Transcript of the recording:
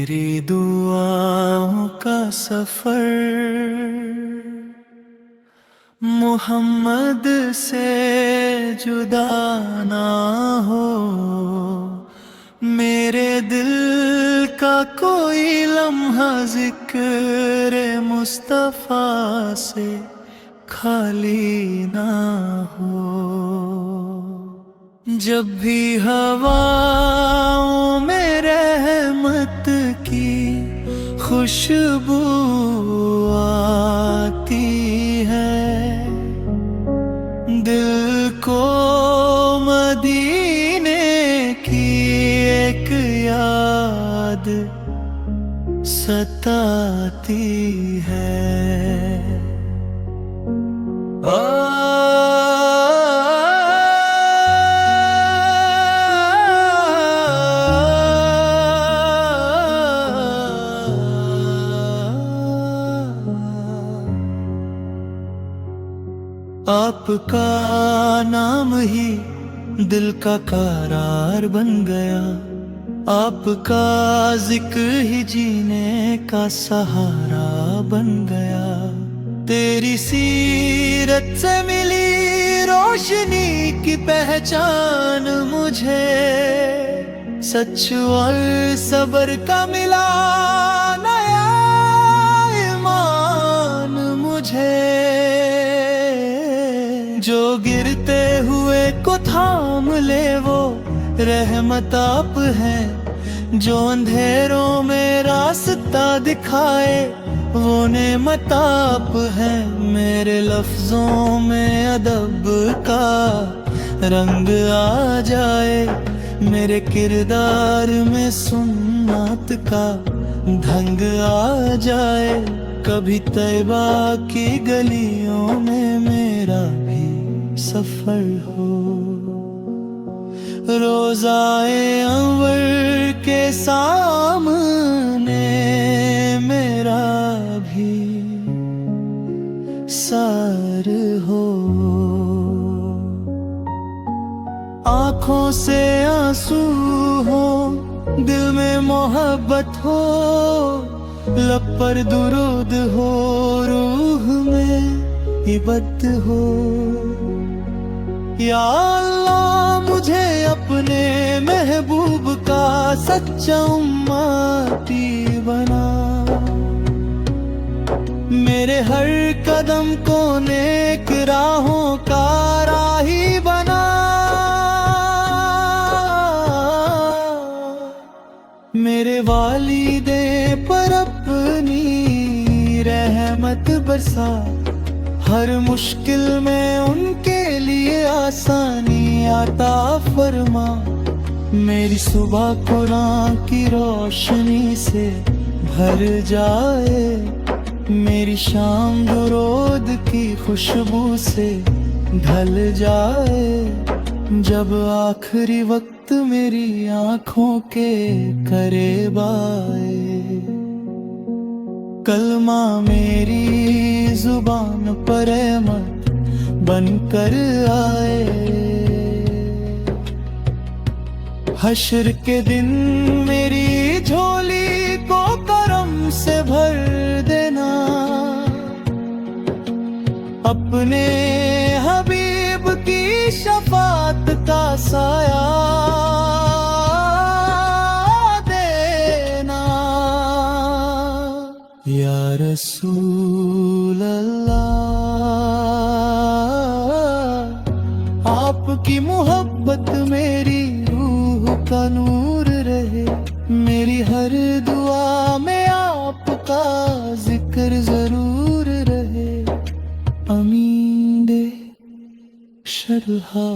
तेरी दुआओं का सफर मोहम्मद से जुदा ना हो। मेरे दिल का कोई लम्हा जिक्र मुस्तफा से खाली ना हो। जब भी हवाओं में रहमत की खुशबू आती है, दिल को मदीने की एक याद सताती है। आपका नाम ही दिल का करार बन गया, आपका जिक्र ही जीने का सहारा बन गया। तेरी सीरत से मिली रोशनी की पहचान मुझे, सच और सबर का मिला नया ईमान मुझे। जो गिरते हुए को थाम ले वो रहमत आप है, जो अंधेरों में रास्ता दिखाए वो नेमत आप है। मेरे लफ्जों में अदब का रंग आ जाए, मेरे किरदार में सुन्नत का ढंग आ जाए। कभी तैबा की गलियों में मेरा भी सफर हो, रोज़ाए अंवर के सामने मेरा भी सर हो। आँखों से आंसू हो, दिल में मोहब्बत हो, लब पर दुरूद हो, रूह में इबादत हो। या अल्लाह मुझे अपने महबूब का सच्चा उम्मती बना, मेरे हर कदम को नेक राहों का राही बना। मेरे वालिदे पर अपनी रहमत बरसा, हर मुश्किल में उनके लिए आसानी आता फरमा। मेरी सुबह कुरान की रोशनी से भर जाए, मेरी शाम दुरूद की खुशबू से ढल जाए। जब आखिरी वक्त मेरी आँखों के करीब आए, कलमा मेरी जुबान पर रहमत बनकर आए। हश्र के दिन मेरी झोली को करम से भर देना, अपने हबीब की शफात का साया देना। या रसूल अल्लाह, आपकी मोहब्बत मेरी रूह का नूर रहे, मेरी हर दुआ में आपका जिक्र जरूर रहे। अमीन दे शरहा